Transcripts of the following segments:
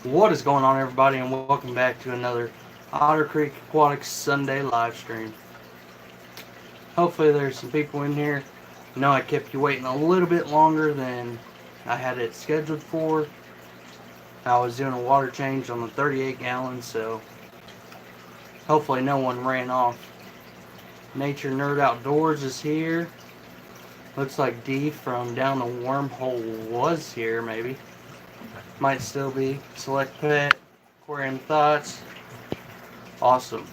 What is going on, everybody, and welcome back to another Otter Creek Aquatics Sunday live stream. Hopefully, there's some people in here. I know I kept you waiting a little bit longer than I had it scheduled for. I was doing a water change on the 38 gallons, so hopefully, no one ran off. Nature Nerd Outdoors is here. Looks like D from Down the Wormhole was here, maybe. Might still be. Select Pet, Aquarium Thoughts. Awesome.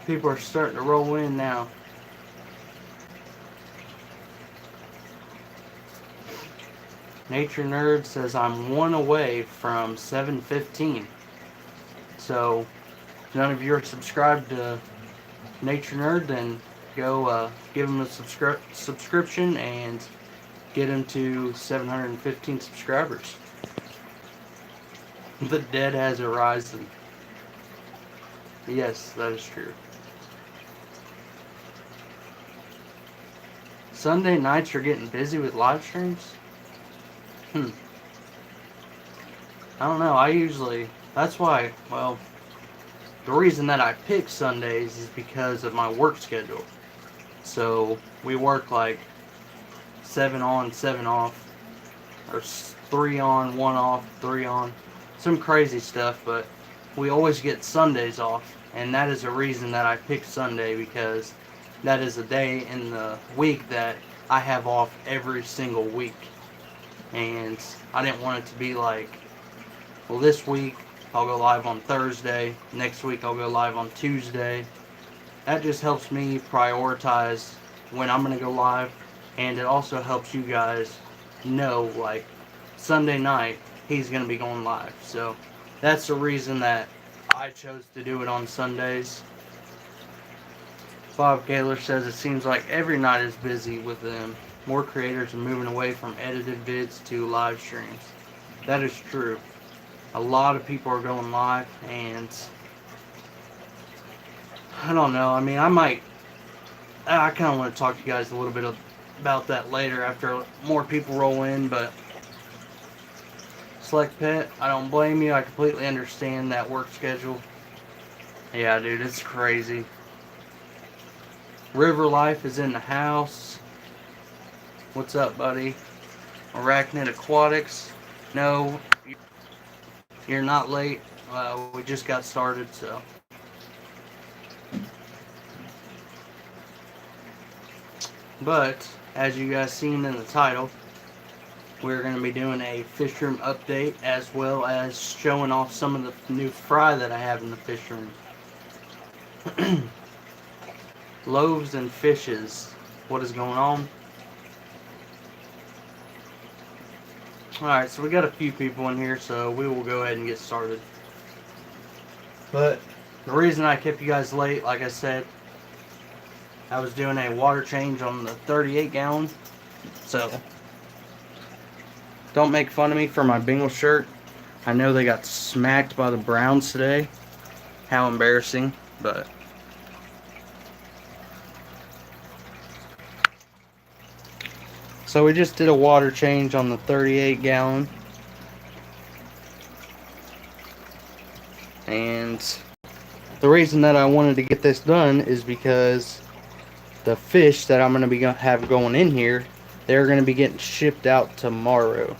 People are starting to roll in now. Nature Nerd says I'm one away from 715. So, if none of you are subscribed to Nature Nerd, then go give him a subscription and get him to 715 subscribers. The dead has arisen. Yes, that is true. Sunday nights are getting busy with live streams? I don't know. That's why, well, the reason that I pick Sundays is because of my work schedule. So, we work like 7 on, 7 off, or 3 on, 1 off, 3 on. Some crazy stuff, but we always get Sundays off. And that is a reason that I pick Sunday, because that is a day in the week that I have off every single week. And I didn't want it to be like, well, this week I'll go live on Thursday, next week I'll go live on Tuesday. That just helps me prioritize when I'm going to go live, and it also helps you guys know, like, Sunday night he's going to be going live. So that's the reason that I chose to do it on Sundays. Bob Gaylor says it seems like every night is busy with them. More creators are moving away from edited vids to live streams. That is true. A lot of people are going live, and I don't know. I mean, I kind of want to talk to you guys a little bit about that later after more people roll in, but Select Pet, I don't blame you. I completely understand that work schedule. Yeah, dude, it's crazy. River Life is in the house. What's up, buddy? Arachnid Aquatics. No, you're not late. We just got started, so. But, as you guys seen in the title, we're going to be doing a fish room update, as well as showing off some of the new fry that I have in the fish room. Loaves and fishes. What is going on? Alright, so we got a few people in here, so we will go ahead and get started. But the reason I kept you guys late, like I said, I was doing a water change on the 38 gallon. So don't make fun of me for my Bengal shirt. I know they got smacked by the Browns today. How embarrassing, but so we just did a water change on the 38 gallon. And the reason that I wanted to get this done is because the fish that I'm going to be have going in here, they're going to be getting shipped out tomorrow.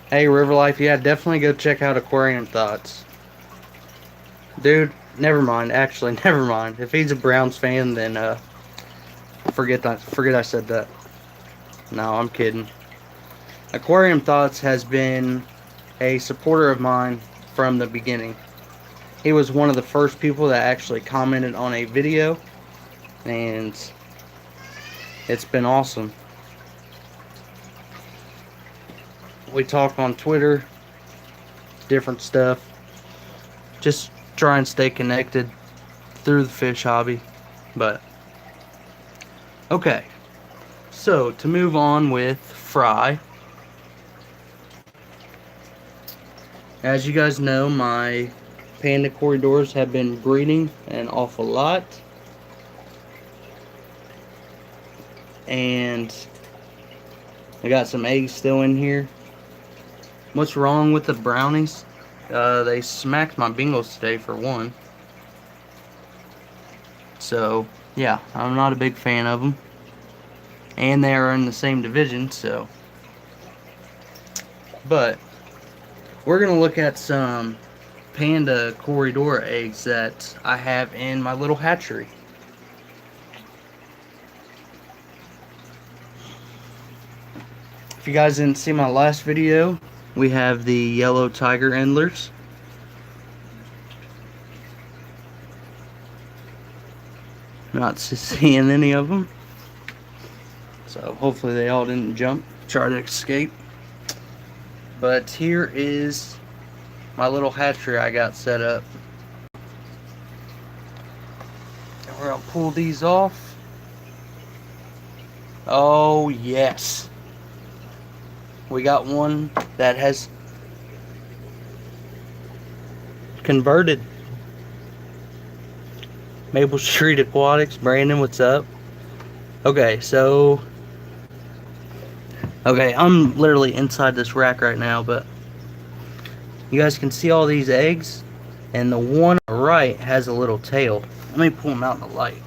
Hey, River Life, yeah, definitely go check out Aquarium Thoughts. Dude, never mind. Actually, never mind. If he's a Browns fan, then forget I said that. No, I'm kidding. Aquarium Thoughts has been a supporter of mine from the beginning. He was one of the first people that actually commented on a video, and it's been awesome. We talk on Twitter, different stuff. Just try and stay connected through the fish hobby. But okay, so to move on with fry, as you guys know, my panda corridors have been breeding an awful lot. And I got some eggs still in here. What's wrong with the brownies? They smacked my Bengals today for one. So, yeah, I'm not a big fan of them. And they are in the same division, so. But, we're going to look at some Panda Corridor eggs that I have in my little hatchery. If you guys didn't see my last video, we have the yellow tiger endlers. Not seeing any of them. So hopefully they all didn't try to escape. But here is my little hatchery I got set up. We're gonna pull these off. Oh yes. We got one that has converted. Maple Street Aquatics. Brandon, what's up? Okay, so I'm literally inside this rack right now, but you guys can see all these eggs, and the one on the right has a little tail. Let me pull him out in the light.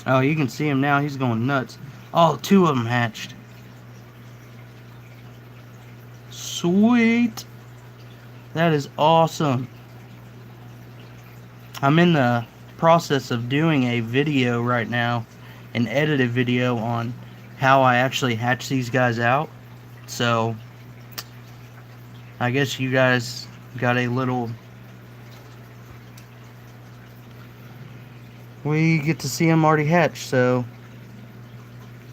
Oh, you can see him now. He's going nuts. Oh, two of them hatched. Sweet. That is awesome. I'm in the process of doing a video right now, an edited video on how I actually hatch these guys out. So, I guess you guys got a little... We get to see them already hatched, so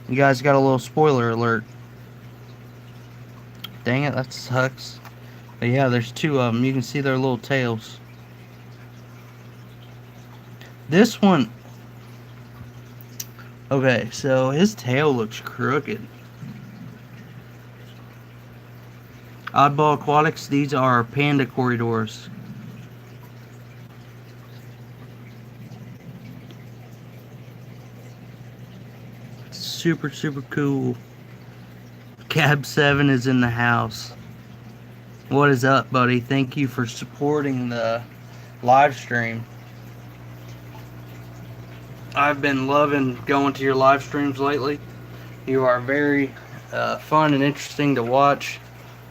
you guys got a little spoiler alert. Dang it, that sucks. But yeah, there's two of them. You can see their little tails. This one... Okay, so his tail looks crooked. Oddball Aquatics, these are Panda Corridors. Super, super cool. Cab 7 is in the house. What is up, buddy? Thank you for supporting the live stream. I've been loving going to your live streams lately. You are very fun and interesting to watch.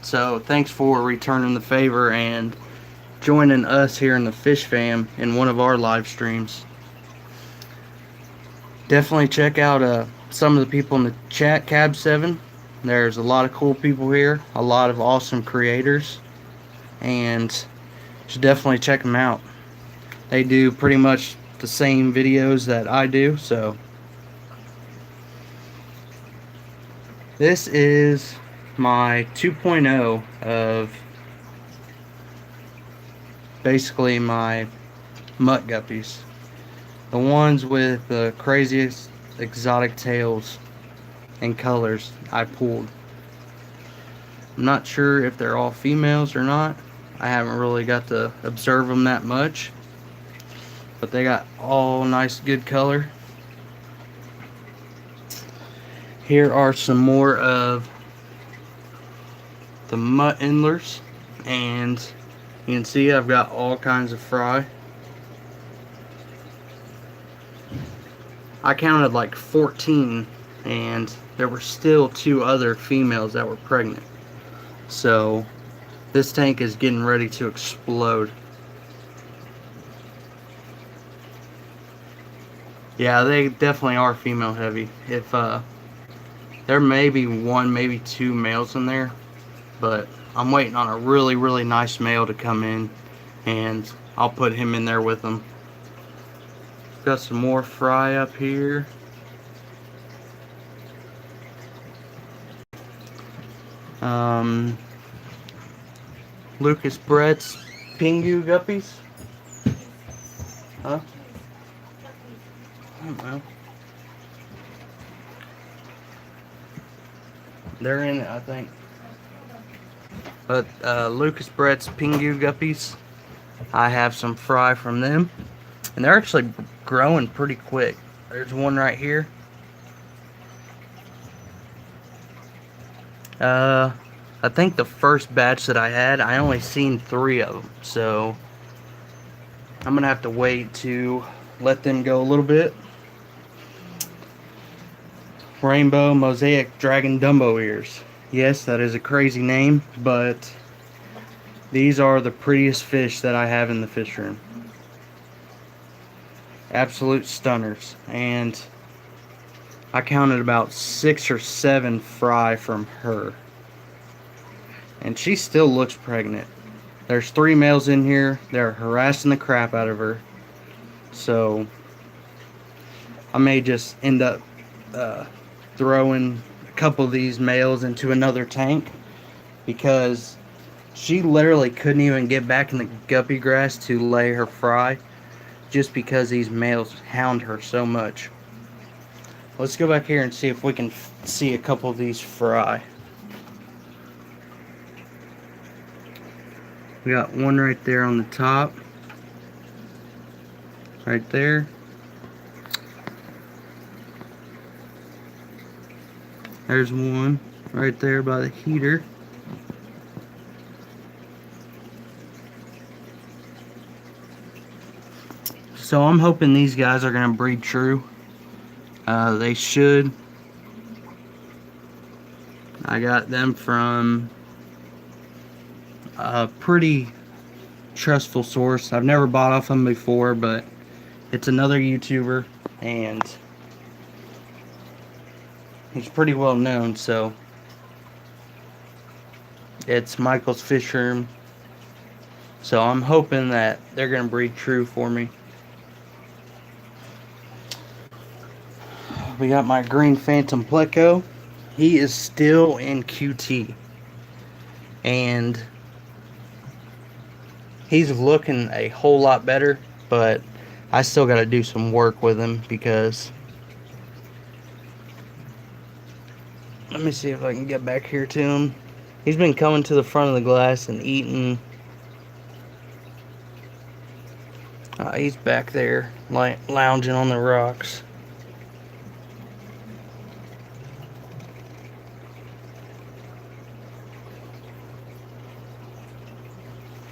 So thanks for returning the favor and joining us here in the Fish Fam in one of our live streams. Definitely check out some of the people in the chat, Cab 7. There's a lot of cool people here, a lot of awesome creators, and you should definitely check them out. They do pretty much the same videos that I do. So this is my 2.0 of basically my mutt guppies, the ones with the craziest exotic tails and colors I pulled. I'm not sure if they're all females or not. I haven't really got to observe them that much, but they got all nice good color. Here are some more of the mutt endlers, and you can see I've got all kinds of fry. I counted like 14, and there were still 2 other females that were pregnant. So this tank is getting ready to explode. Yeah, they definitely are female heavy. If there may be 1, maybe 2 males in there, but I'm waiting on a really, really nice male to come in, and I'll put him in there with them. Got some more fry up here. Lucas Brett's Pingu guppies. Huh? I don't know. They're in it, I think. But Lucas Brett's Pingu guppies. I have some fry from them, and they're actually growing pretty quick. There's one right here. I think the first batch that I had, I only seen 3 of them, so I'm gonna have to wait to let them go a little bit. Rainbow Mosaic Dragon Dumbo Ears. Yes, that is a crazy name, but these are the prettiest fish that I have in the fish room. Absolute stunners. And I counted about 6 or 7 fry from her. And she still looks pregnant. There's 3 males in here. They're harassing the crap out of her. So I may just end up throwing a couple of these males into another tank, because she literally couldn't even get back in the guppy grass to lay her fry, just because these males hound her so much. Let's go back here and see if we can see a couple of these fry. We got one right there on the top. Right there. There's one right there by the heater. So I'm hoping these guys are going to breed true. They should. I got them from a pretty trustful source. I've never bought off them before, but it's another YouTuber, and he's pretty well known, so it's Michael's Fish Room. So I'm hoping that they're going to breed true for me. We got my green phantom pleco. He is still in QT, and he's looking a whole lot better, but I still got to do some work with him, because let me see if I can get back here to him. He's been coming to the front of the glass and eating. He's back there lounging on the rocks.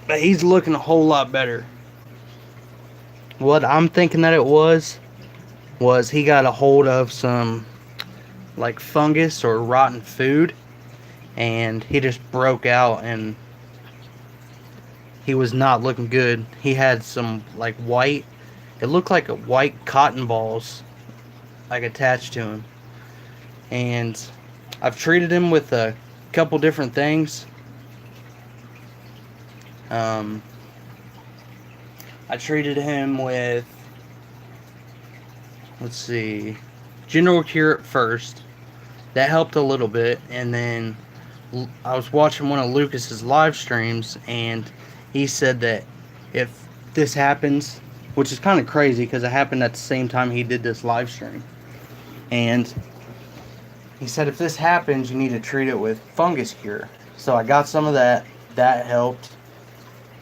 But he's looking a whole lot better. What I'm thinking that it was he got a hold of some like fungus or rotten food, and he just broke out, and he was not looking good. He had some like white, it looked like a white cotton balls like attached to him. And I've treated him with a couple different things. I treated him with, let's see, General Cure at first. That helped a little bit, and then I was watching one of Lucas's live streams, and he said that if this happens, which is kind of crazy because it happened at the same time he did this live stream, and he said if this happens, you need to treat it with fungus cure. So I got some of that. That helped.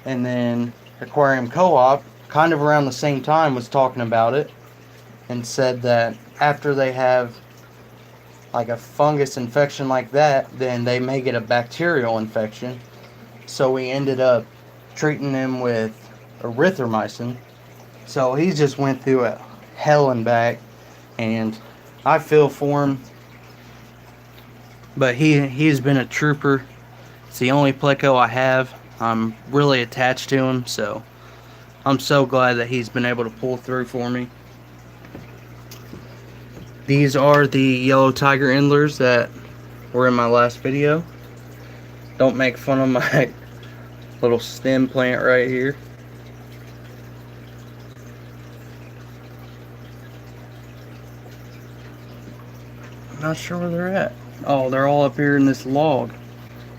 And then Aquarium Co-op, kind of around the same time, was talking about it and said that after they have like a fungus infection like that, then they may get a bacterial infection. So we ended up treating him with erythromycin. So he just went through a hell and back, and I feel for him. But he's been a trooper. It's the only pleco I have. I'm really attached to him, so I'm so glad that he's been able to pull through for me. These are the yellow tiger endlers that were in my last video. Don't make fun of my little stem plant right here. I'm not sure where they're at. Oh, they're all up here in this log.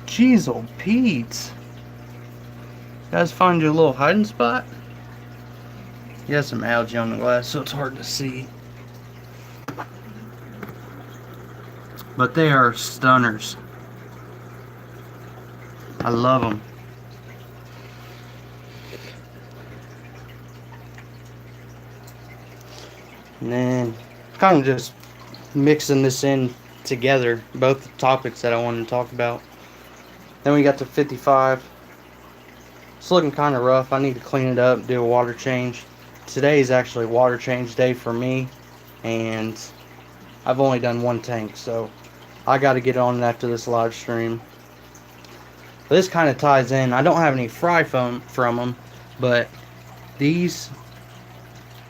Jeez, old Pete. Guys, find you a little hiding spot? You got some algae on the glass, so it's hard to see. But they are stunners. I love them. And then kind of just mixing this in together, both the topics that I wanted to talk about. Then we got to 55. It's looking kind of rough. I need to clean it up, do a water change. Today is actually water change day for me, and I've only done one tank, so I got to get on it after this live stream. This kind of ties in. I don't have any fry foam from them, but these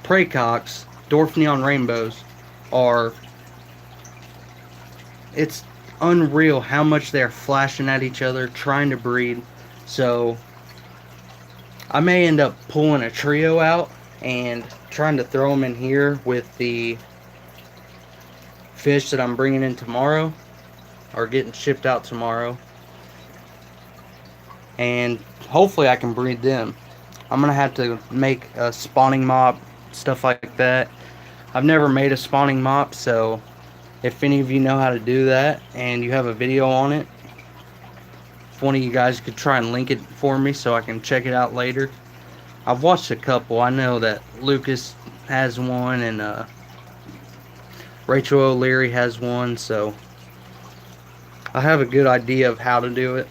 Pracox Dwarf Neon Rainbows are, it's unreal how much they're flashing at each other, trying to breed. So I may end up pulling a trio out and trying to throw them in here with the fish that I'm bringing in tomorrow, or getting shipped out tomorrow, and hopefully I can breed them. I'm gonna have to make a spawning mop, stuff like that. I've never made a spawning mop, so if any of you know how to do that and you have a video on it, if one of you guys could try and link it for me so I can check it out later. I've watched a couple. I know that Lucas has one, and Rachel O'Leary has one, so I have a good idea of how to do it.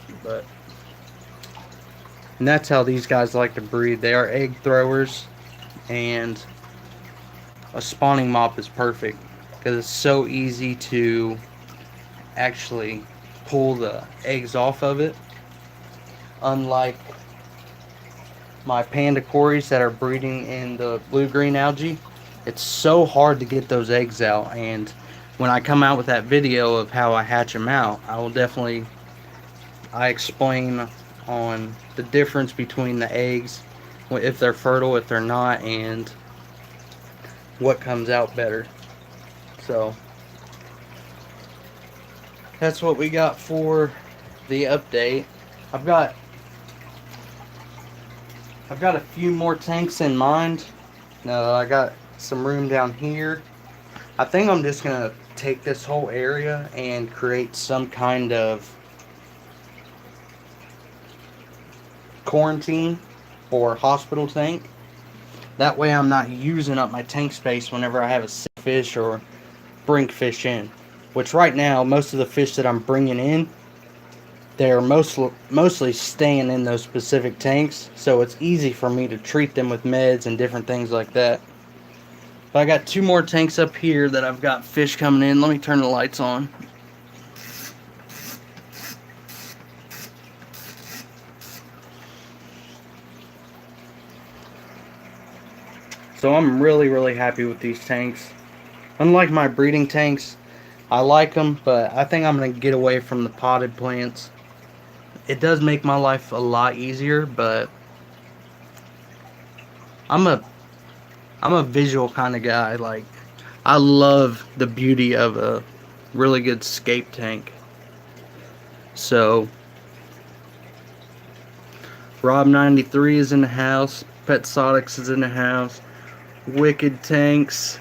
And that's how these guys like to breed. They are egg throwers, and a spawning mop is perfect because it's so easy to actually pull the eggs off of it. Unlike my panda cories that are breeding in the blue-green algae, it's so hard to get those eggs out. And when I come out with that video of how I hatch them out, I explain on the difference between the eggs, if they're fertile, if they're not, and what comes out better. So that's what we got for the update. I've got a few more tanks in mind. I got some room down here. I think I'm just gonna take this whole area and create some kind of quarantine or hospital tank. That way I'm not using up my tank space whenever I have a sick fish or bring fish in. Which right now, most of the fish that I'm bringing in, they're mostly staying in those specific tanks, so it's easy for me to treat them with meds and different things like that. But I got 2 more tanks up here that I've got fish coming in. Let me turn the lights on. So I'm really happy with these tanks. Unlike my breeding tanks, I like them, but I think I'm going to get away from the potted plants. It does make my life a lot easier, but I'm a visual kind of guy. Like, I love the beauty of a really good scape tank. So Rob93 is in the house. Petsotics is in the house. Wicked Tanks.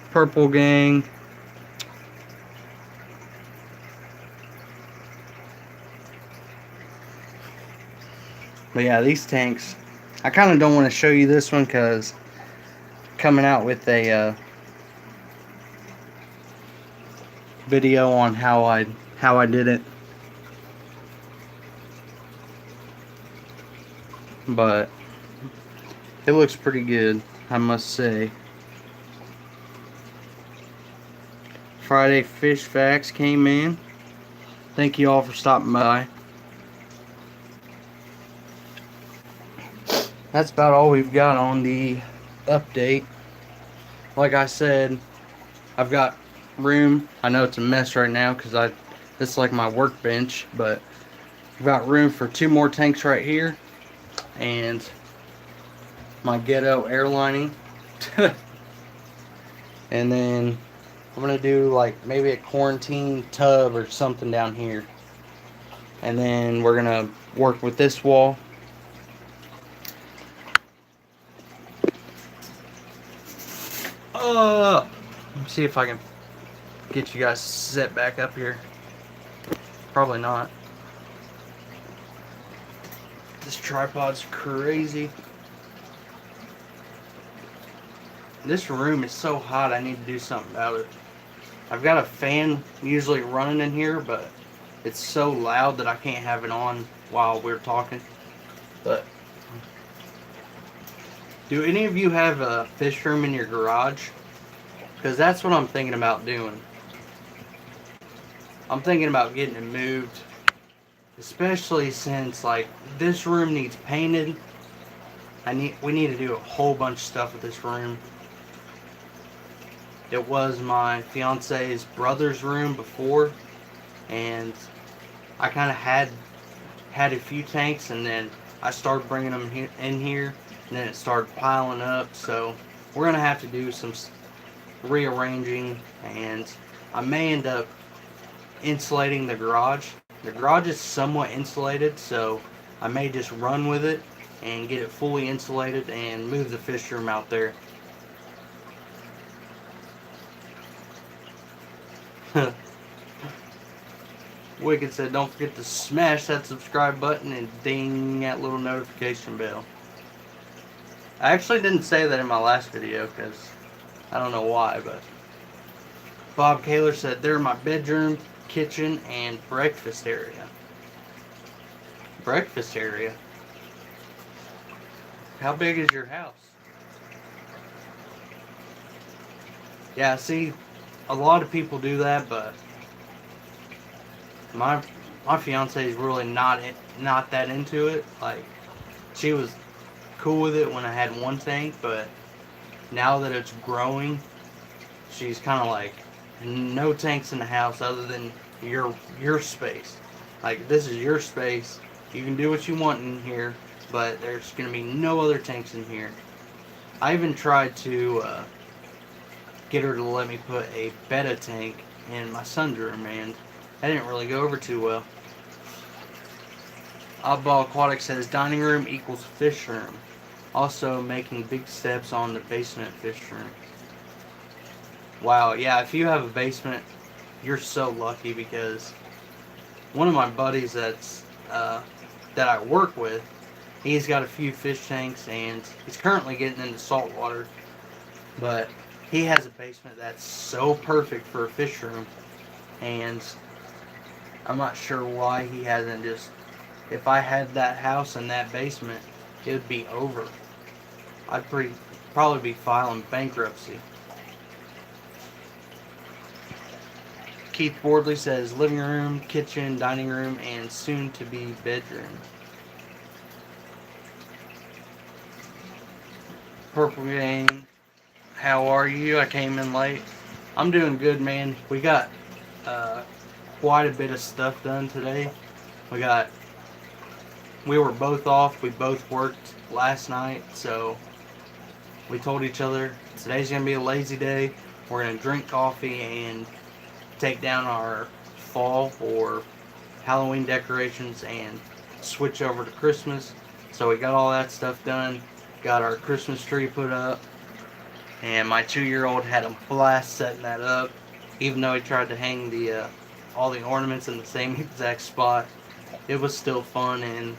Purple Gang. But yeah, these tanks, I kind of don't want to show you this one because coming out with a video on how I did it. But it looks pretty good, I must say. Friday Fish Facts came in. Thank you all for stopping by. That's about all we've got on the update. Like I said, I've got room. I know it's a mess right now because this is like my workbench, but I've got room for 2 more tanks right here and my ghetto airlining. And then I'm gonna do like maybe a quarantine tub or something down here, and then we're gonna work with this wall. Let me see if I can get you guys set back up here. Probably not. This tripod's crazy. This room is so hot, I need to do something about it. I've got a fan usually running in here, but it's so loud that I can't have it on while we're talking. But do any of you have a fish room in your garage? Because that's what I'm thinking about doing. I'm thinking about getting it moved, especially since like this room needs painted. We need to do a whole bunch of stuff with this room. It was my fiance's brother's room before, and I kind of had a few tanks, and then I started bringing them in here, and then it started piling up. So we're gonna have to do some rearranging, and I may end up insulating the garage. The garage is somewhat insulated, so I may just run with it and get it fully insulated and move the fish room out there. Wicked said, don't forget to smash that subscribe button and ding that little notification bell. I actually didn't say that in my last video because I don't know why, but Bob Kaler said, they're my bedroom, kitchen, and breakfast area. Breakfast area? How big is your house? Yeah, see, a lot of people do that, but my fiance is really not that into it. Like, she was cool with it when I had one tank, but now that it's growing, she's kind of like, no tanks in the house other than your space. Like, this is your space. You can do what you want in here, but there's going to be no other tanks in here. I even tried to get her to let me put a betta tank in my son's room, and that didn't really go over too well. Oddball Aquatic says dining room equals fish room. Also making big steps on the basement fish room. Wow, yeah, if you have a basement, you're so lucky, because one of my buddies that I work with, he's got a few fish tanks, and he's currently getting into saltwater, but he has a basement that's so perfect for a fish room, and I'm not sure why he hasn't just, if I had that house and that basement, it would be over. I'd probably be filing bankruptcy. Keith Bordley says living room, kitchen, dining room, and soon to be bedroom. Purple Gang, how are you? I came in late. I'm doing good, man. We got quite a bit of stuff done today. We were both off. We both worked last night, so we told each other today's gonna be a lazy day. We're gonna drink coffee and take down our fall or Halloween decorations and switch over to Christmas. So we got all that stuff done. Got our Christmas tree put up, and my 2-year-old had a blast setting that up, even though he tried to hang the all the ornaments in the same exact spot. It was still fun, and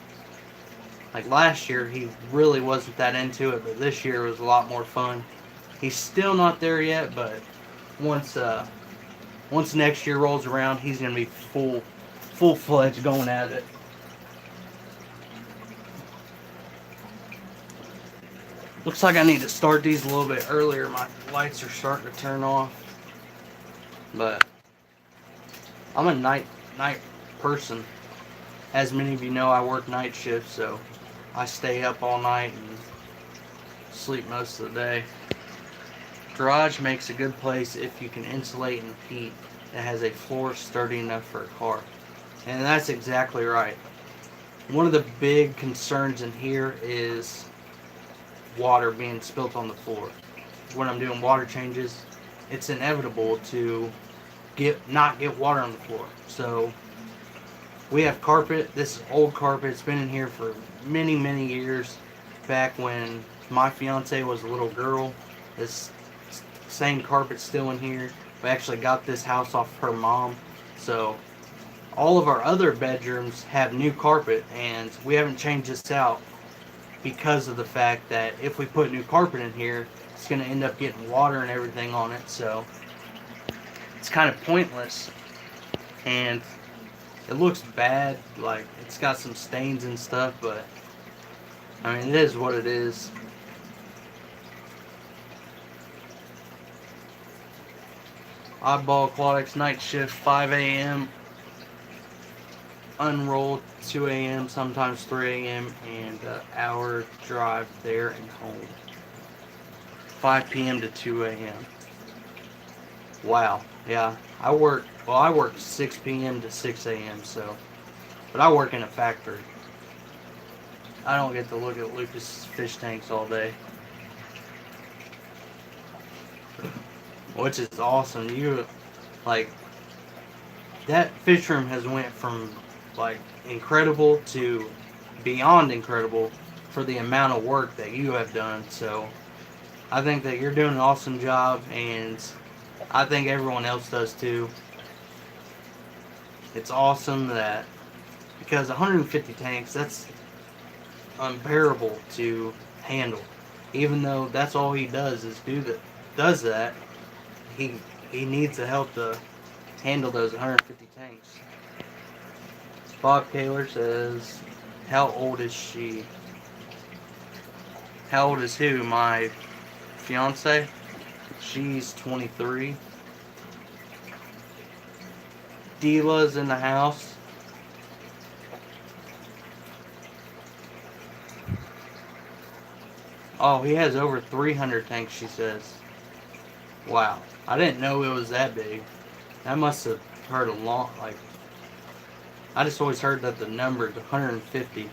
like last year he really wasn't that into it, but this year was a lot more fun. He's still not there yet, but once next year rolls around, he's gonna be full-fledged going at it. Looks like I need to start these a little bit earlier. My lights are starting to turn off. But I'm a night person. As many of you know, I work night shifts, so I stay up all night and sleep most of the day. Garage makes a good place if you can insulate and heat. It has a floor sturdy enough for a car. And that's exactly right. One of the big concerns in here is water being spilt on the floor. When I'm doing water changes, it's inevitable to not get water on the floor. So we have carpet. This is old carpet. It's been in here for many, many years. Back when my fiance was a little girl, this same carpet's still in here. We actually got this house off her mom. So all of our other bedrooms have new carpet, and we haven't changed this out because of the fact that if we put new carpet in here, it's going to end up getting water and everything on it, so it's kind of pointless. And it looks bad, like it's got some stains and stuff, but I mean, it is what it is. Oddball Aquatics night shift, 5 a.m. Unroll 2 a.m., sometimes 3 a.m., and an hour drive there and home. 5 p.m. to 2 a.m. Wow, yeah. I work 6 p.m. to 6 a.m., so. But I work in a factory. I don't get to look at Lucas fish tanks all day. Which is awesome. Like, that fish room has went from, like, incredible to beyond incredible for the amount of work that you have done. So, I think that you're doing an awesome job, and I think everyone else does too. It's awesome that, because 150 tanks, that's unbearable to handle. Even though that's all he does is does that, he needs the help to handle those 150 tanks. Bob Kaler says, how old is she? How old is who? My fiance? She's 23. Dila's in the house. Oh, he has over 300 tanks, she says. Wow. I didn't know it was that big. I must have heard a lot, like, I just always heard that the number is 150. I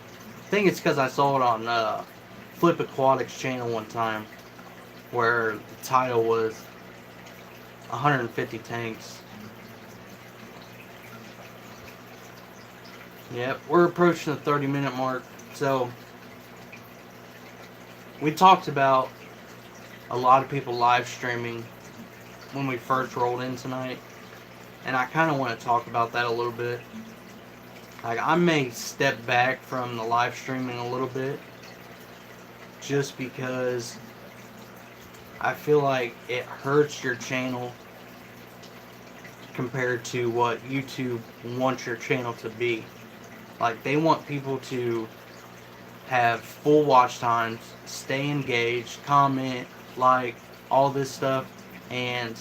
think it's because I saw it on Flip Aquatics channel one time, where the title was 150 tanks. Yep, we're approaching the 30-minute mark. So, we talked about a lot of people live streaming when we first rolled in tonight, and I kind of want to talk about that a little bit. Like, I may step back from the live streaming a little bit just because I feel like it hurts your channel compared to what YouTube wants your channel to be. Like, they want people to have full watch times, stay engaged, comment, like, all this stuff, and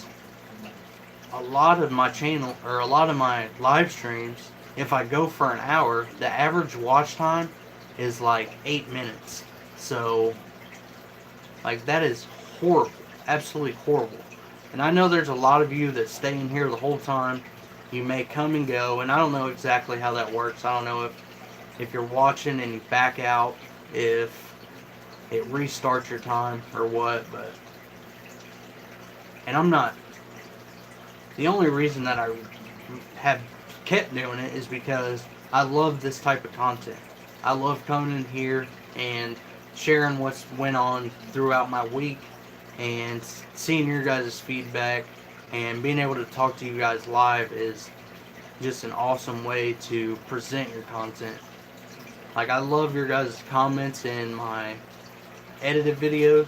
a lot of my channel, or a lot of my live streams, if I go for an hour, the average watch time is like 8 minutes. So, like, that is horrible. Absolutely horrible. And I know there's a lot of you that stay in here the whole time. You may come and go, and I don't know exactly how that works. I don't know if you're watching and you back out, if it restarts your time or what, but... And I'm not... The only reason that I have kept doing it is because I love this type of content. I love coming in here and sharing what's went on throughout my week and seeing your guys' feedback, and being able to talk to you guys live is just an awesome way to present your content. Like, I love your guys' comments in my edited videos,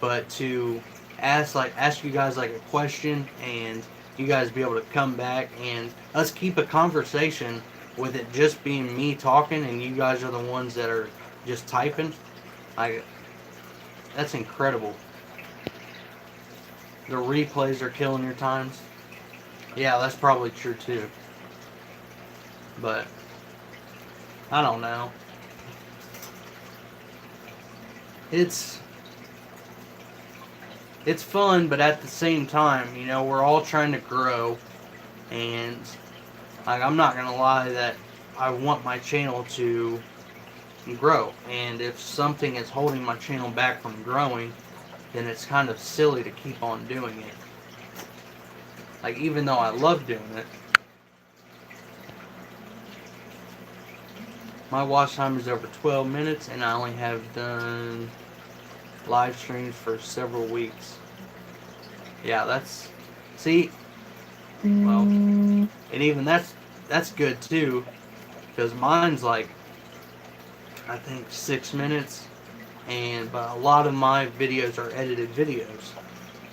but to ask you guys like a question and you guys be able to come back and us keep a conversation with it just being me talking and you guys are the ones that are just typing, like, that's incredible. The replays are killing your times. Yeah, that's probably true too. But I don't know. It's fun, but at the same time, you know, we're all trying to grow, and like, I'm not gonna lie that I want my channel to grow, and if something is holding my channel back from growing, then it's kind of silly to keep on doing it. Like, even though I love doing it, my watch time is over 12 minutes, and I only have done live streams for several weeks. Yeah, that's... See? Well, and even that's good too, because mine's like, I think 6 minutes. but a lot of my videos are edited videos.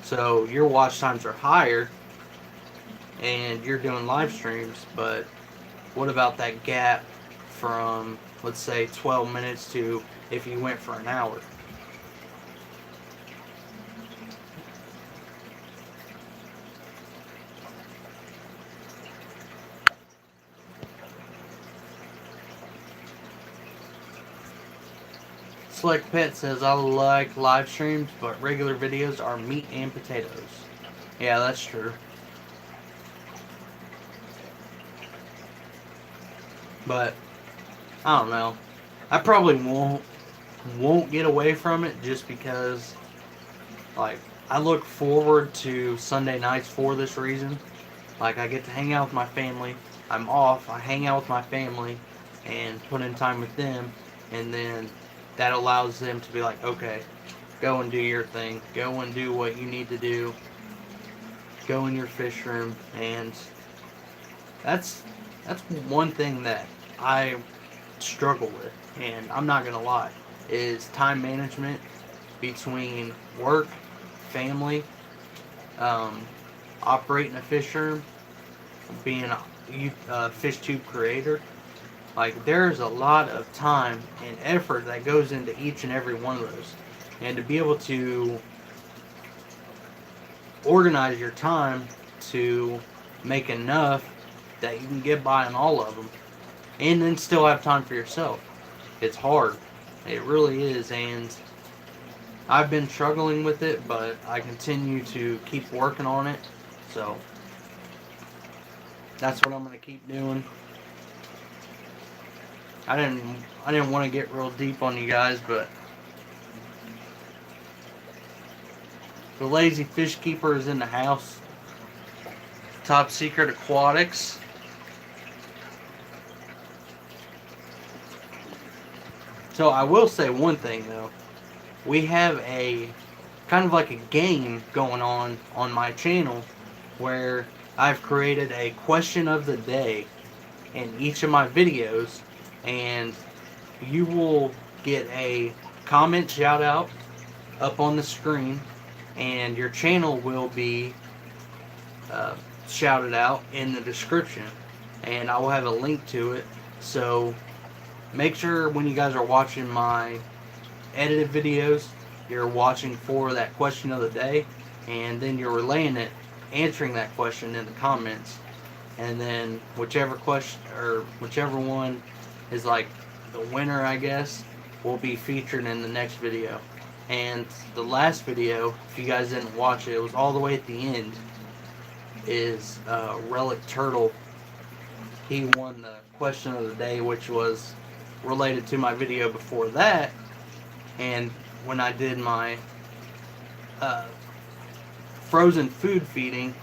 So your watch times are higher and you're doing live streams, but what about that gap from, let's say, 12 minutes to if you went for an hour? Select Pet says, I like live streams, but regular videos are meat and potatoes. Yeah, that's true. But I don't know. I probably won't get away from it just because, like, I look forward to Sunday nights for this reason. Like, I get to hang out with my family. I'm off. I hang out with my family and put in time with them, and then that allows them to be like, okay, go and do your thing. Go and do what you need to do. Go in your fish room, and that's one thing that I struggle with, and I'm not gonna lie, is time management between work, family, operating a fish room, being a fish tube creator. Like, there's a lot of time and effort that goes into each and every one of those, and to be able to organize your time to make enough that you can get by on all of them and then still have time for yourself. It's hard. It really is, and I've been struggling with it, but I continue to keep working on it. So that's what I'm going to keep doing. I didn't want to get real deep on you guys, but the Lazy Fish Keeper is in the house. Top Secret Aquatics. So I will say one thing though. We have a kind of like a game going on my channel where I've created a question of the day in each of my videos, and you will get a comment shout out up on the screen, and your channel will be shouted out in the description, and I will have a link to it. So make sure when you guys are watching my edited videos, you're watching for that question of the day, and then you're relaying it, answering that question in the comments, and then whichever question or whichever one is like the winner, I guess, will be featured in the next video. And the last video, if you guys didn't watch it, it was all the way at the end, is Relic Turtle. He won the question of the day, which was related to my video before that. And when I did my frozen food feeding,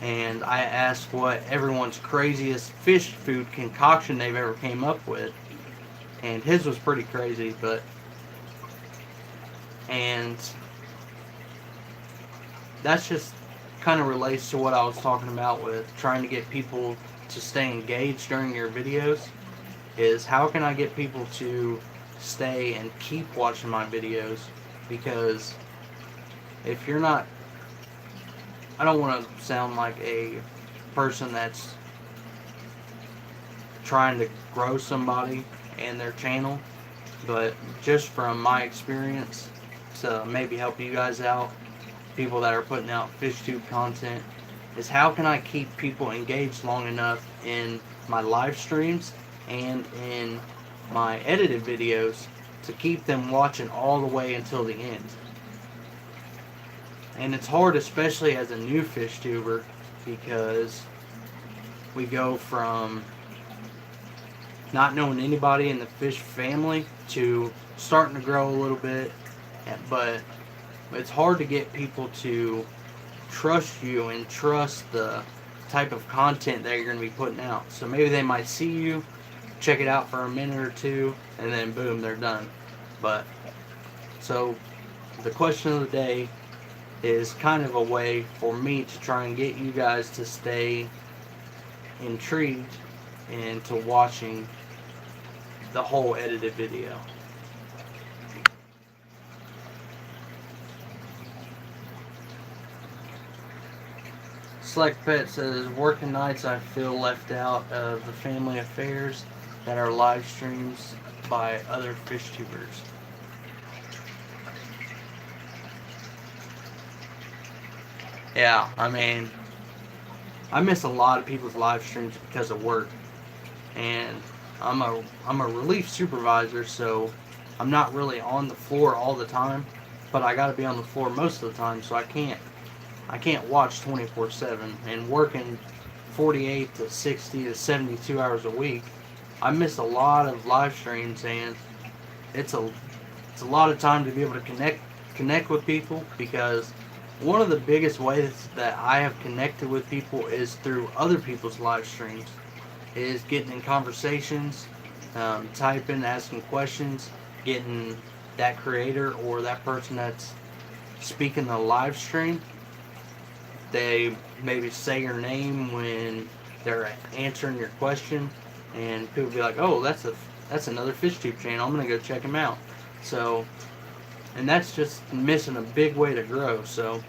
and I asked what everyone's craziest fish food concoction they've ever came up with, and his was pretty crazy, and that's just kind of relates to what I was talking about with trying to get people to stay engaged during your videos, is how can I get people to stay and keep watching my videos? Because if you're not, I don't want to sound like a person that's trying to grow somebody and their channel, but just from my experience to maybe help you guys out, people that are putting out fish tube content, is how can I keep people engaged long enough in my live streams and in my edited videos to keep them watching all the way until the end. And it's hard, especially as a new fish tuber, because we go from not knowing anybody in the fish family to starting to grow a little bit, but it's hard to get people to trust you and trust the type of content that you're going to be putting out. So maybe they might see you, check it out for a minute or two, and then boom, they're done. But so the question of the day is kind of a way for me to try and get you guys to stay intrigued into watching the whole edited video. Select Pet says, working nights I feel left out of the family affairs that are live streams by other fish tubers. Yeah, I mean, I miss a lot of people's live streams because of work, and I'm a relief supervisor, so I'm not really on the floor all the time, but I got to be on the floor most of the time, so I can't watch 24/7. And working 48 to 60 to 72 hours a week, I miss a lot of live streams, and it's a lot of time to be able to connect with people, because one of the biggest ways that I have connected with people is through other people's live streams, is getting in conversations, typing, asking questions, getting that creator or that person that's speaking the live stream. They maybe say your name when they're answering your question, and people be like, "Oh, that's another FishTube channel. I'm gonna go check him out." So, and that's just missing a big way to grow. So,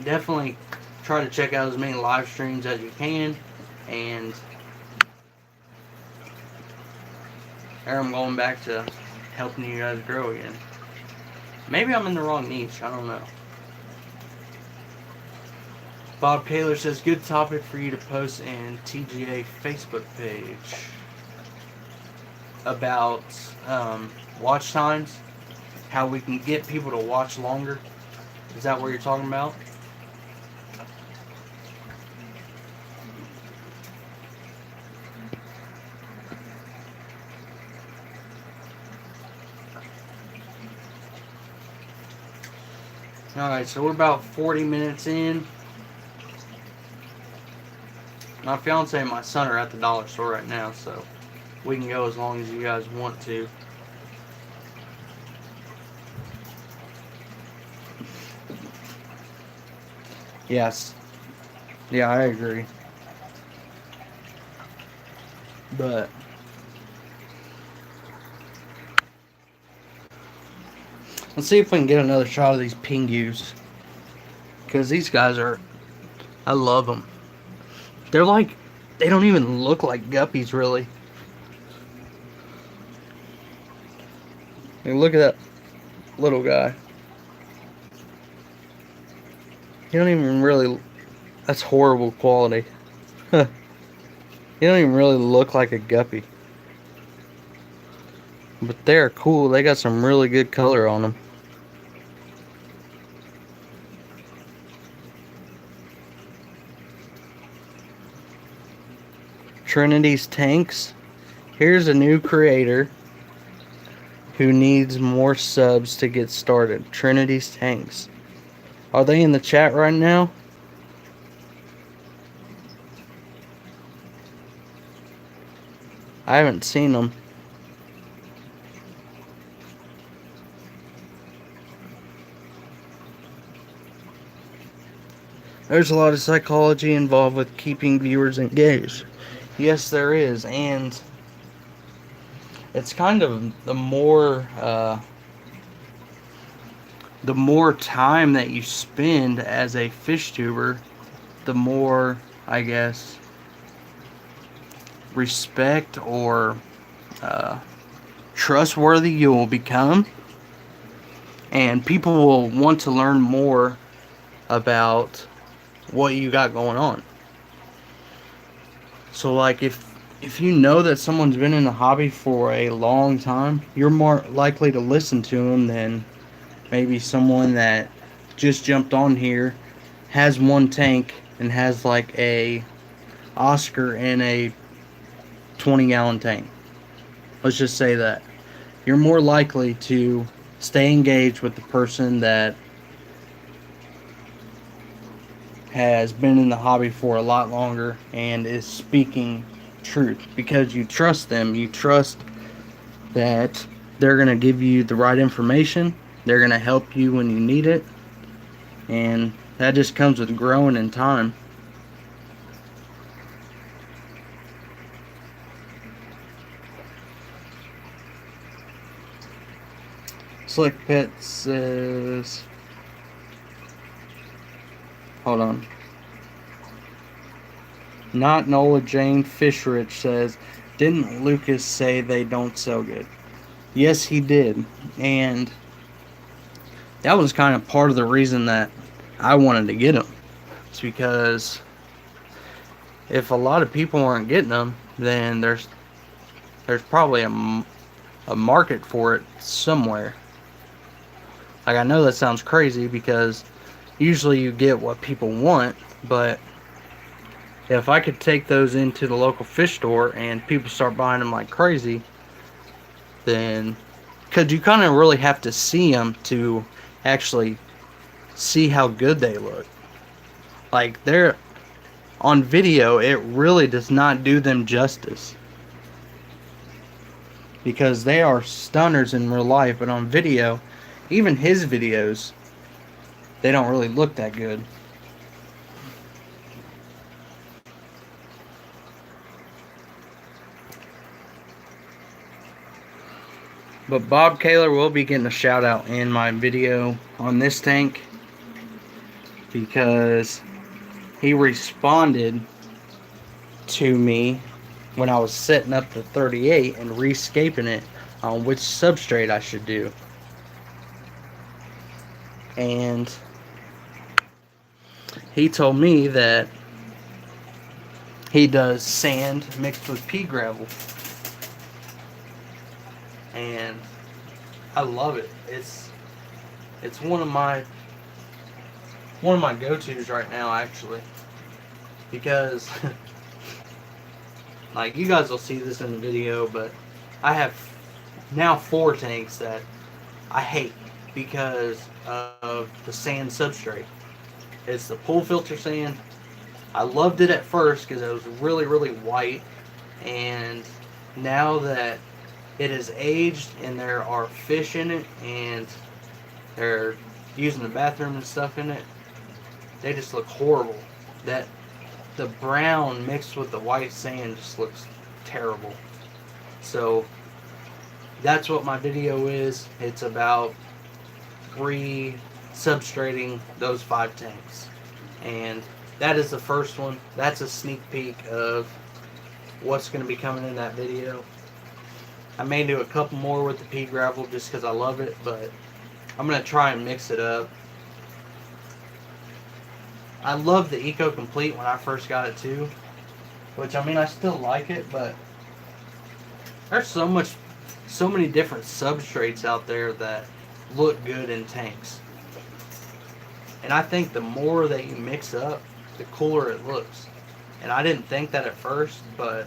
definitely try to check out as many live streams as you can, and there I'm going back to helping you guys grow again. Maybe I'm in the wrong niche. I don't know. Bob Kaler says, good topic for you to post in TGA Facebook page about watch times, how we can get people to watch longer. Is that what you're talking about? Alright, so we're about 40 minutes in. My fiance and my son are at the dollar store right now, so we can go as long as you guys want to. Yes. Yeah, I agree. But let's see if we can get another shot of these pingus, because these guys are, I love them. They're like, they don't even look like guppies really. Hey, look at that little guy. He don't even really, that's horrible quality. He don't even really look like a guppy. But they're cool. They got some really good color on them. Trinity's Tanks. Here's a new creator who needs more subs to get started. Trinity's Tanks. Are they in the chat right now? I haven't seen them. There's a lot of psychology involved with keeping viewers engaged. Yes, there is, and it's kind of the more time that you spend as a fish tuber, the more, I guess, respect or trustworthy you will become, and people will want to learn more about what you got going on. So like if you know that someone's been in the hobby for a long time, you're more likely to listen to them than maybe someone that just jumped on here, has one tank, and has like a Oscar in a 20-gallon tank. Let's just say that. You're more likely to stay engaged with the person that has been in the hobby for a lot longer and is speaking truth, because you trust them. You trust that they're going to give you the right information. They're going to help you when you need it. And that just comes with growing in time. Slick Pet says, hold on. Not Nola Jane Fishrich says, didn't Lucas say they don't sell good? Yes, he did. And that was kind of part of the reason that I wanted to get them. It's because if a lot of people aren't getting them, then there's probably a market for it somewhere. Like, I know that sounds crazy because usually you get what people want, but if I could take those into the local fish store and people start buying them like crazy, then, because you kind of really have to see them to actually see how good they look. Like, they're on video, it really does not do them justice because they are stunners in real life, but on video, even his videos, they don't really look that good. But Bob Kaler will be getting a shout out in my video on this tank because he responded to me when I was setting up the 38 and rescaping it on which substrate I should do. And he told me that he does sand mixed with pea gravel. And I love it. It's one of my go-tos right now, actually, because like, you guys will see this in the video, but I have now 4 tanks that I hate because of the sand substrate. It's the pool filter sand. I loved it at first because it was really, really white, and now that it is aged and there are fish in it and they're using the bathroom and stuff in it, they just look horrible. That the brown mixed with the white sand just looks terrible. So that's what my video is. It's about re-substrating those 5 tanks. And that is the first one. That's a sneak peek of what's going to be coming in that video. I may do a couple more with the pea gravel just because I love it, but I'm going to try and mix it up. I loved the Eco Complete when I first got it too, which, I mean, I still like it, but there's so many different substrates out there that look good in tanks. And I think the more that you mix up, the cooler it looks. And I didn't think that at first, but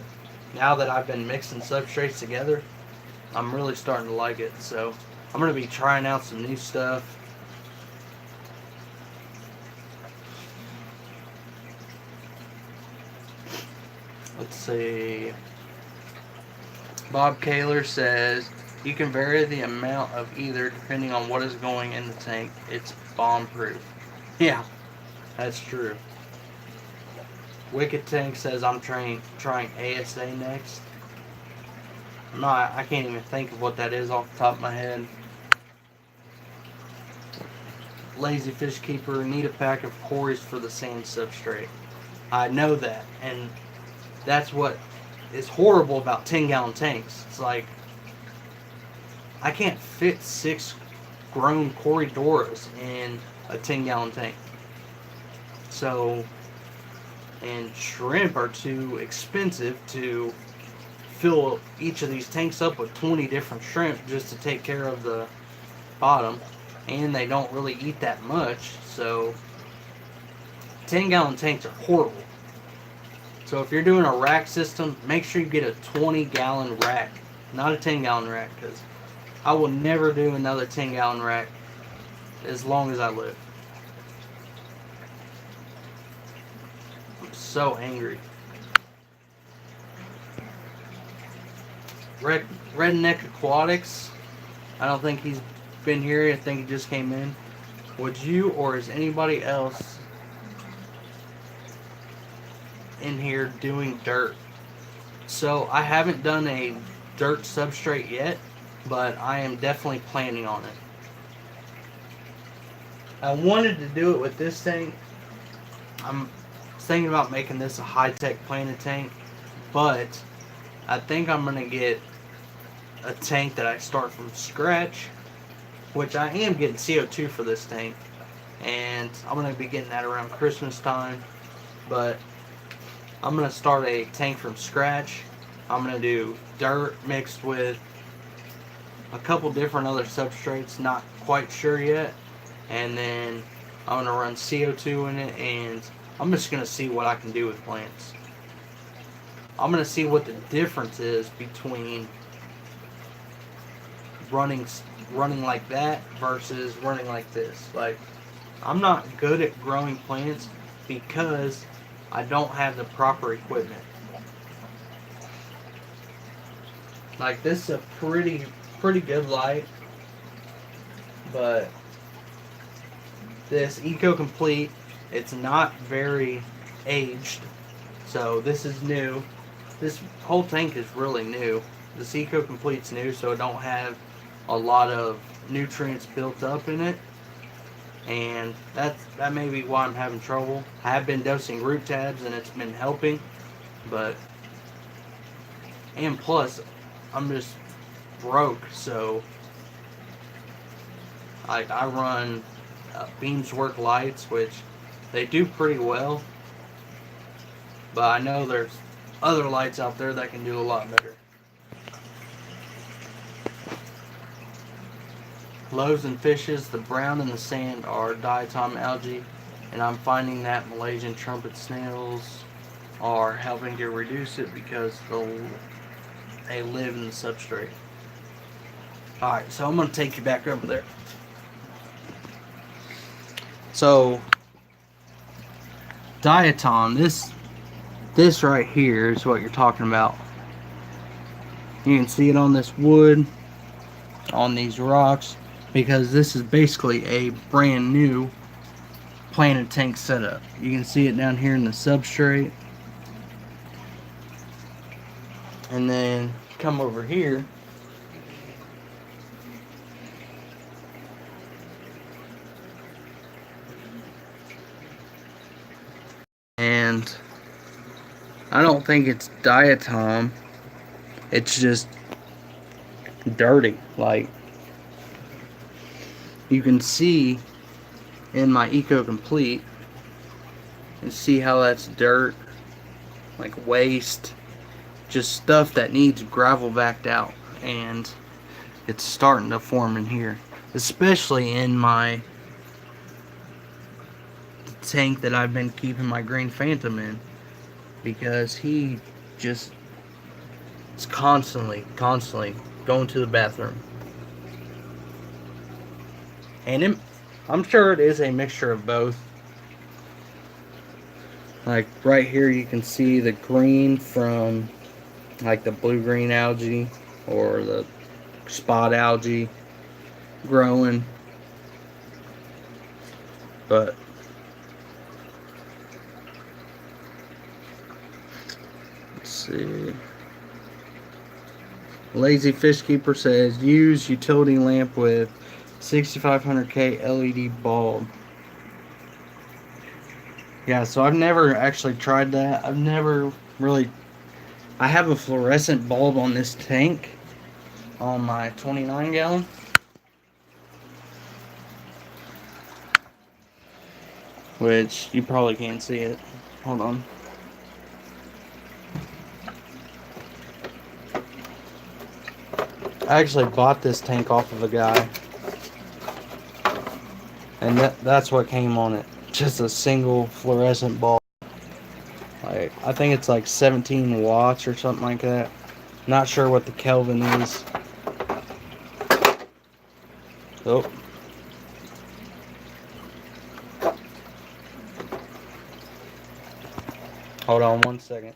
now that I've been mixing substrates together, I'm really starting to like it. So I'm going to be trying out some new stuff. Let's see. Bob Kaler says, you can vary the amount of either depending on what is going in the tank. It's bomb proof. Yeah, that's true. Wicked Tank says, I'm trying ASA next. No, I can't even think of what that is off the top of my head. Lazy Fish Keeper, need a pack of Corys for the sand substrate. I know that, and that's what is horrible about 10-gallon tanks. It's like, I can't fit 6 grown Corydoras in a 10-gallon tank. So, and shrimp are too expensive to fill each of these tanks up with 20 different shrimp just to take care of the bottom, and they don't really eat that much. So 10-gallon tanks are horrible. So if you're doing a rack system, make sure you get a 20-gallon rack, not a 10-gallon rack, because I will never do another 10-gallon rack as long as I live. I'm so angry. Redneck Aquatics, I don't think he's been here. I think he just came in. Would you, or is anybody else in here doing dirt? So I haven't done a dirt substrate yet, but I am definitely planning on it. I wanted to do it with this tank. I'm thinking about making this a high-tech planted tank, but I think I'm going to get a tank that I start from scratch, which I am getting CO2 for this tank, and I'm going to be getting that around Christmas time, but I'm going to start a tank from scratch. I'm going to do dirt mixed with a couple different other substrates, not quite sure yet, and then I'm going to run CO2 in it, and I'm just going to see what I can do with plants. I'm going to see what the difference is between running like that versus running like this. Like, I'm not good at growing plants because I don't have the proper equipment. Like, this is a pretty good light, but this Eco Complete, it's not very aged, so this is new. This whole tank is really new. This Eco Complete's new, so it don't have a lot of nutrients built up in it, and that may be why I'm having trouble. I have been dosing root tabs and it's been helping, and plus I'm just broke, so I run Beamswork lights, which they do pretty well, but I know there's other lights out there that can do a lot better. Loaves and fishes, the brown and the sand are diatom algae, and I'm finding that Malaysian trumpet snails are helping to reduce it because they live in the substrate. Alright, so I'm going to take you back over there. So, diatom, this right here is what you're talking about. You can see it on this wood, on these rocks, because this is basically a brand new planted tank setup. You can see it down here in the substrate. And then come over here. And I don't think it's diatom. It's just dirty. Like, you can see in my Eco Complete, and see how that's dirt, like waste, just stuff that needs gravel backed out, and it's starting to form in here, especially in my tank that I've been keeping my green phantom in, because he just is constantly going to the bathroom. And I'm sure it is a mixture of both. Like right here you can see the green from like the blue-green algae or the spot algae growing. But let's see. Lazy Fish Keeper says use utility lamp with 6500K LED bulb. Yeah, so I've never actually tried that. I have a fluorescent bulb on this tank on my 29 gallon. Which you probably can't see it. Hold on. I actually bought this tank off of a guy. And that's what came on it. Just a single fluorescent bulb. Like, I think it's like 17 watts or something like that. Not sure what the Kelvin is. Oh. Hold on one second.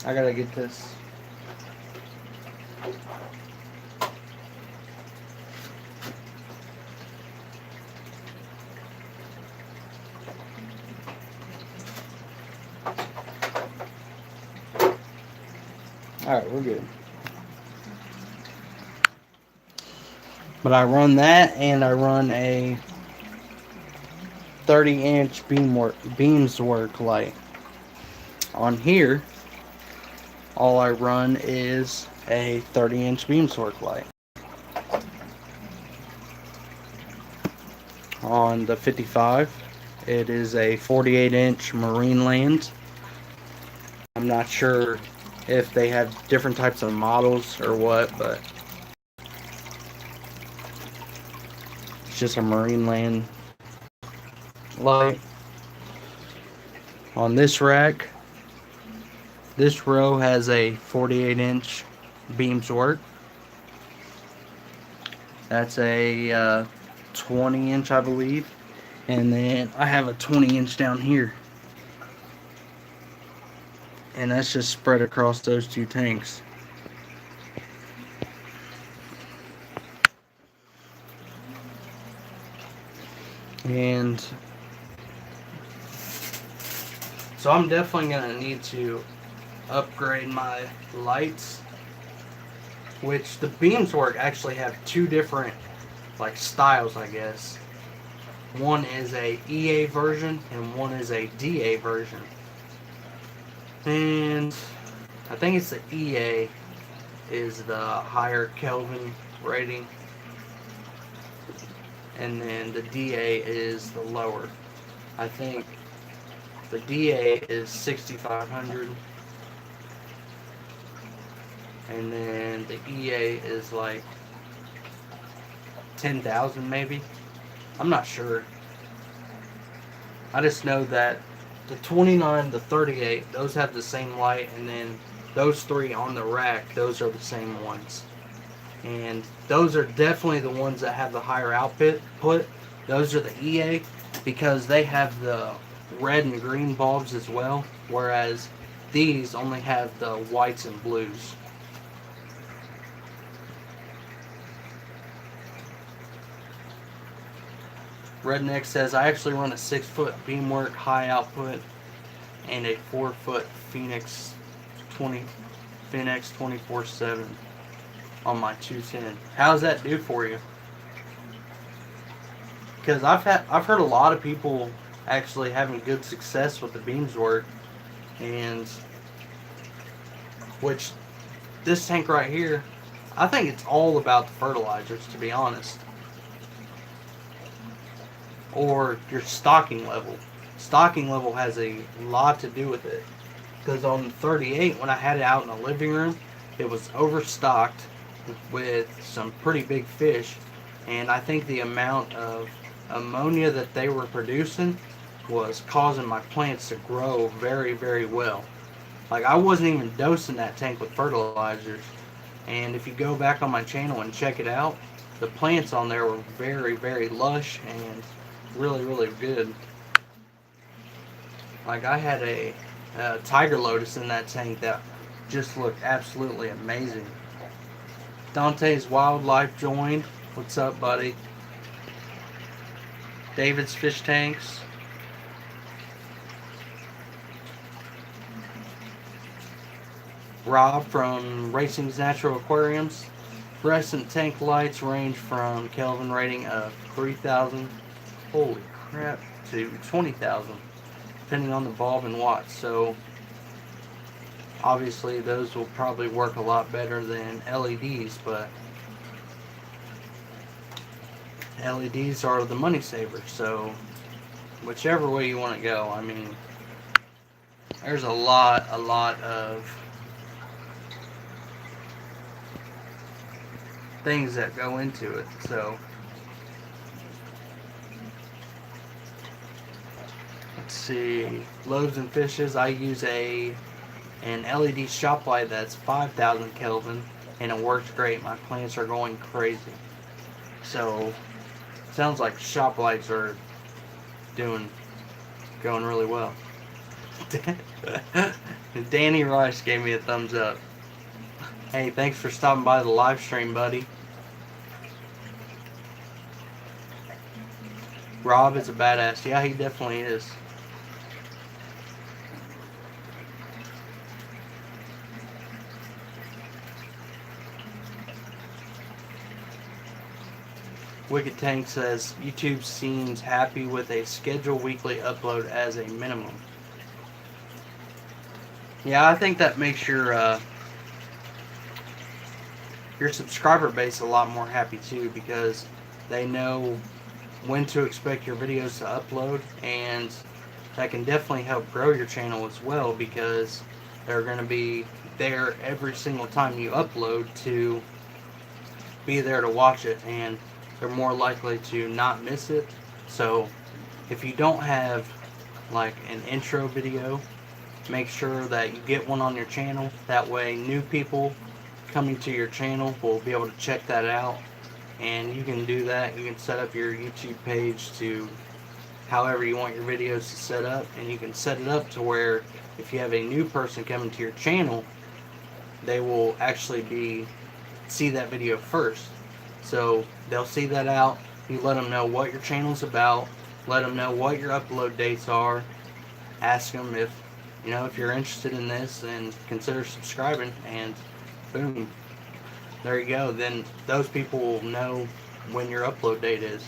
I gotta get this. Alright, we're good. But I run that, and I run a 30-inch beams work light. On here, all I run is a 30-inch beams work light. On the 55, it is a 48-inch Marineland. I'm not sure if they have different types of models or what, but it's just a Marineland light. On this rack, this row has a 48-inch beams work. That's a 20-inch, I believe. And then I have a 20-inch down here. And that's just spread across those two tanks. And so I'm definitely going to need to upgrade my lights, which the beams work actually have two different like styles, I guess. One is a EA version and one is a DA version. And I think it's the EA is the higher Kelvin rating, and then the DA is the lower. I think the DA is 6,500, and then the EA is like 10,000 maybe. I'm not sure. I just know that the 29, the 38, those have the same light, and then those three on the rack, those are the same ones. And those are definitely the ones that have the higher output. Those are the EA, because they have the red and green bulbs as well, whereas these only have the whites and blues. Redneck says, I actually run a 6-foot beamwork high output and a 4-foot Phoenix 24/7 on my 210. How's that do for you? Because I've heard a lot of people actually having good success with the beams work, and which this tank right here, I think it's all about the fertilizers, to be honest. Or your stocking level. Stocking level has a lot to do with it. Because on the 38, when I had it out in the living room, it was overstocked with some pretty big fish. And I think the amount of ammonia that they were producing was causing my plants to grow very, very well. Like, I wasn't even dosing that tank with fertilizers. And if you go back on my channel and check it out, the plants on there were very, very lush and really, really good. Like, I had a tiger lotus in that tank that just looked absolutely amazing. Dante's Wildlife joined. What's up, buddy? David's Fish Tanks. Rob from Racing's Natural Aquariums. Fluorescent tank lights range from Kelvin rating of 3,000, holy crap, to 20,000, depending on the bulb and watts. So obviously those will probably work a lot better than LEDs, but LEDs are the money saver. So whichever way you want to go, I mean, there's a lot of things that go into it. So let's see, Loaves and Fishes, I use an LED shop light that's 5,000 Kelvin, and it works great. My plants are going crazy. So sounds like shop lights are going really well. Danny Rice gave me a thumbs up. Hey, thanks for stopping by the live stream, buddy. Rob is a badass. Yeah, he definitely is. Wicked Tank says YouTube seems happy with a scheduled weekly upload as a minimum. Yeah, I think that makes your subscriber base a lot more happy too, because they know when to expect your videos to upload, and that can definitely help grow your channel as well, because they're going to be there every single time you upload to be there to watch it, and they're more likely to not miss it. So if you don't have like an intro video, make sure that you get one on your channel. That way new people coming to your channel will be able to check that out, and you can do that. You can set up your YouTube page to however you want your videos to set up, and you can set it up to where if you have a new person coming to your channel, they will actually see that video first. So they'll see that out. You let them know what your channel's about, let them know what your upload dates are, ask them if you're interested in this, and consider subscribing, and boom, there you go. Then those people will know when your upload date is.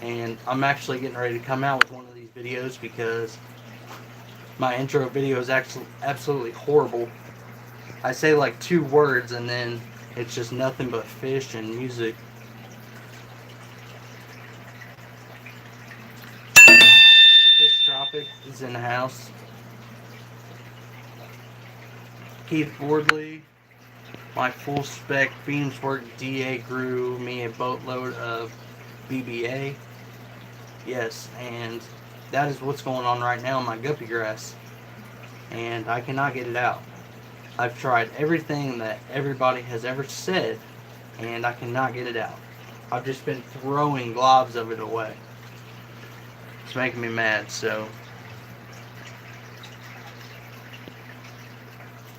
And I'm actually getting ready to come out with one of these videos because my intro video is actually absolutely horrible. I say like 2 words and then it's just nothing but fish and music. Fish Tropic is in the house. Keith Bordley, my full spec Beamswork DA grew me a boatload of BBA. Yes, and that is what's going on right now in my guppy grass, and I cannot get it out. I've tried everything that everybody has ever said, and I cannot get it out. I've just been throwing globs of it away. It's making me mad. So,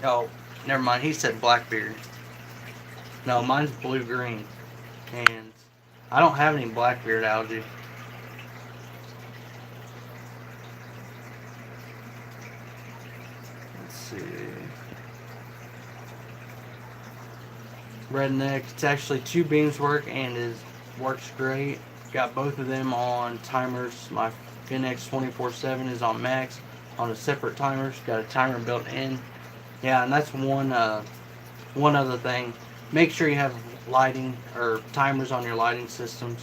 oh, never mind. He said blackbeard. No, mine's blue-green, and I don't have any blackbeard algae. Let's see. Redneck. It's actually 2 Beamswork and works great. Got both of them on timers. My Finex 24/7 is on max on a separate timers. Got a timer built in. Yeah, and that's one other thing. Make sure you have lighting or timers on your lighting systems,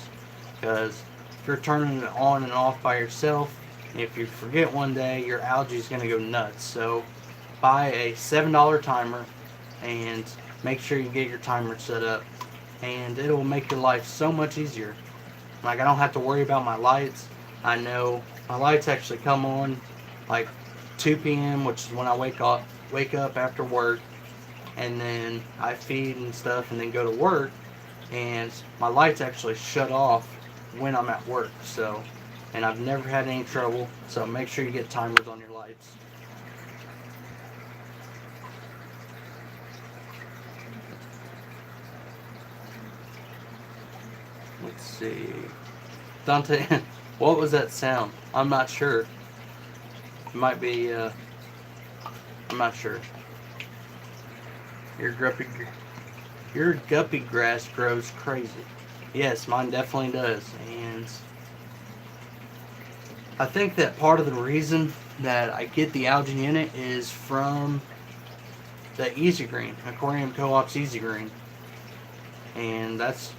because if you're turning it on and off by yourself, if you forget one day, your algae is going to go nuts. So buy a $7 timer and make sure you get your timer set up, and it will make your life so much easier. Like, I don't have to worry about my lights. I know my lights actually come on like 2 p.m., which is when I wake up after work, and then I feed and stuff and then go to work, and my lights actually shut off when I'm at work. So, and I've never had any trouble. So make sure you get timers on your lights. Let's see. Dante, what was that sound? I'm not sure. It might be, I'm not sure. Your guppy grass grows crazy. Yes, mine definitely does. And I think that part of the reason that I get the algae in it is from the Easy Green, Aquarium Co-op's Easy Green. And that's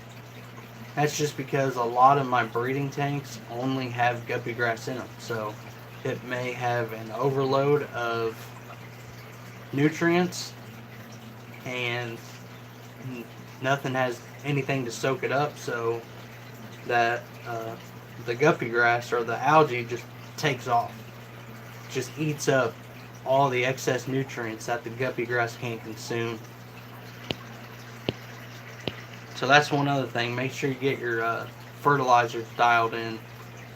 just because a lot of my breeding tanks only have guppy grass in them. So it may have an overload of nutrients and nothing has anything to soak it up, so that the guppy grass or the algae just takes off. Just eats up all the excess nutrients that the guppy grass can't consume. So that's one other thing. Make sure you get your fertilizers dialed in.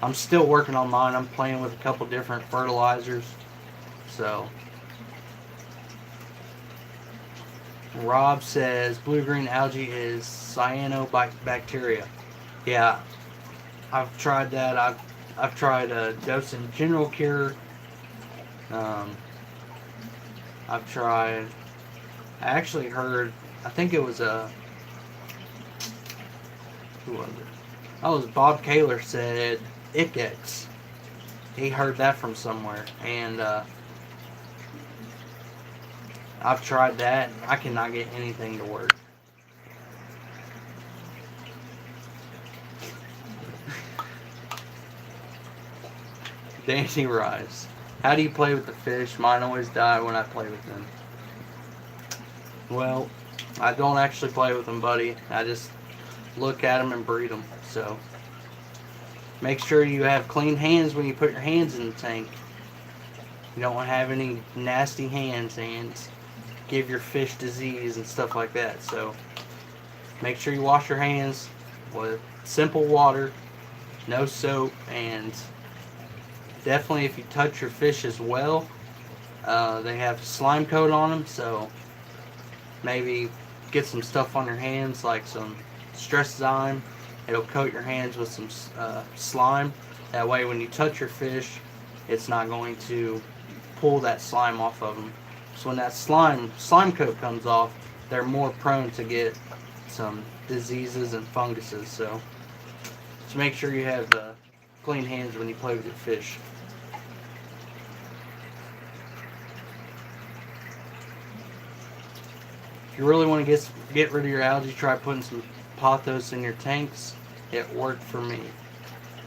I'm still working on mine. I'm playing with a couple different fertilizers. So Rob says blue-green algae is cyanobacteria. Yeah, I've tried that. I've tried Docin General Cure. I've tried. I actually heard. I think it was who was it? Oh, Bob Kaler said Icex. He heard that from somewhere, and I've tried that. I cannot get anything to work. Danny Rise. How do you play with the fish? Mine always die when I play with them. Well, I don't actually play with them, buddy. I just look at them and breed them. So make sure you have clean hands when you put your hands in the tank. You don't want to have any nasty hands and give your fish disease and stuff like that. So make sure you wash your hands with simple water, no soap, and definitely if you touch your fish as well, they have slime coat on them, so maybe get some stuff on your hands like some Stress Zyme. It'll coat your hands with some slime. That way when you touch your fish, it's not going to pull that slime off of them. So when that slime coat comes off, they're more prone to get some diseases and funguses. So just make sure you have clean hands when you play with your fish. If you really want to get rid of your algae, try putting some pothos in your tanks. It worked for me.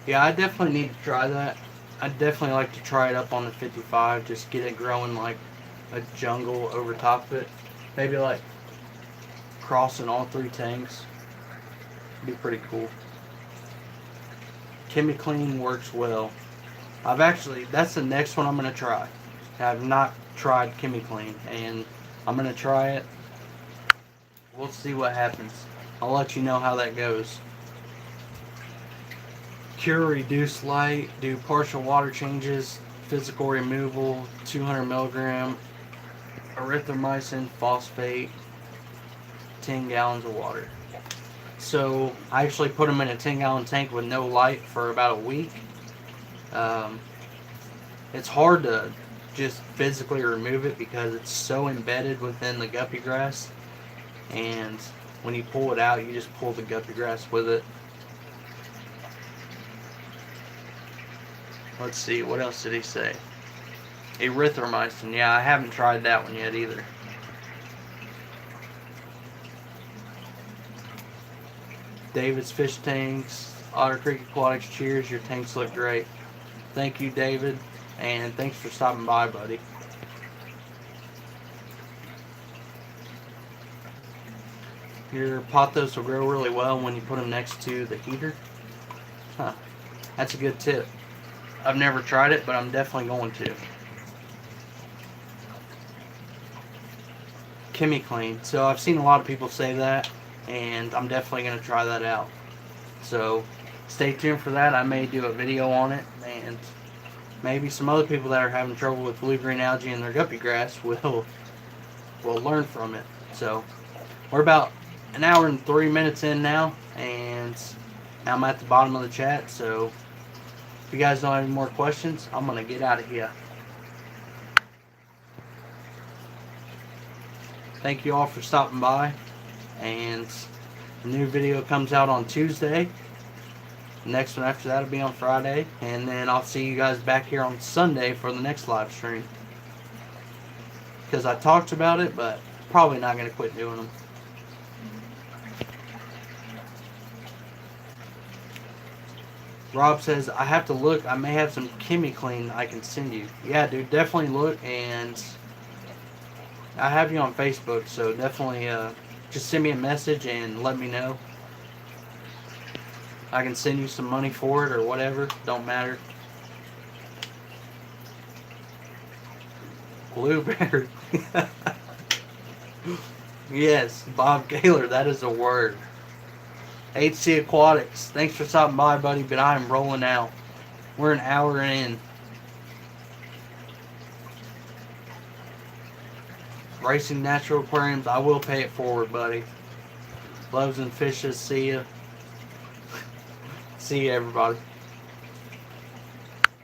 Yeah, I definitely need to try that. I'd definitely like to try it up on the 55, just get it growing like a jungle over top of it. Maybe like crossing all 3 tanks. Be pretty cool. ChemiClean works well. That's the next one I'm going to try. I've not tried ChemiClean, and I'm going to try it. We'll see what happens. I'll let you know how that goes. Cure, reduce light, do partial water changes, physical removal, 200 milligram, erythromycin, phosphate, 10 gallons of water. So I actually put them in a 10-gallon tank with no light for about a week. It's hard to just physically remove it because it's so embedded within the guppy grass, and when you pull it out, you just pull the guppy grass with it. Let's see, what else did he say? Erythromycin. Yeah, I haven't tried that one yet either. David's Fish Tanks, Otter Creek Aquatics, cheers. Your tanks look great. Thank you, David, and thanks for stopping by, buddy. Your pothos will grow really well when you put them next to the heater. Huh. That's a good tip. I've never tried it, but I'm definitely going to. ChemiClean. So I've seen a lot of people say that, and I'm definitely going to try that out. So stay tuned for that. I may do a video on it, and maybe some other people that are having trouble with blue-green algae in their guppy grass will learn from it. So we're about an hour and 3 minutes in now, and I'm at the bottom of the chat. So if you guys don't have any more questions, I'm going to get out of here. Thank you all for stopping by, and the new video comes out on Tuesday. The next one after that will be on Friday, and then I'll see you guys back here on Sunday for the next live stream. Because I talked about it, but probably not going to quit doing them. Rob says, I have to look. I may have some ChemiClean I can send you. Yeah, dude, definitely look, and I have you on Facebook, so definitely just send me a message and let me know. I can send you some money for it or whatever. Don't matter. Blueberry. Yes, Bob Kaler, that is a word. HC Aquatics, thanks for stopping by, buddy, but I am rolling out. We're an hour in. Racing Natural Aquariums, I will pay it forward, buddy. Loaves and fishes, see ya. See ya, everybody.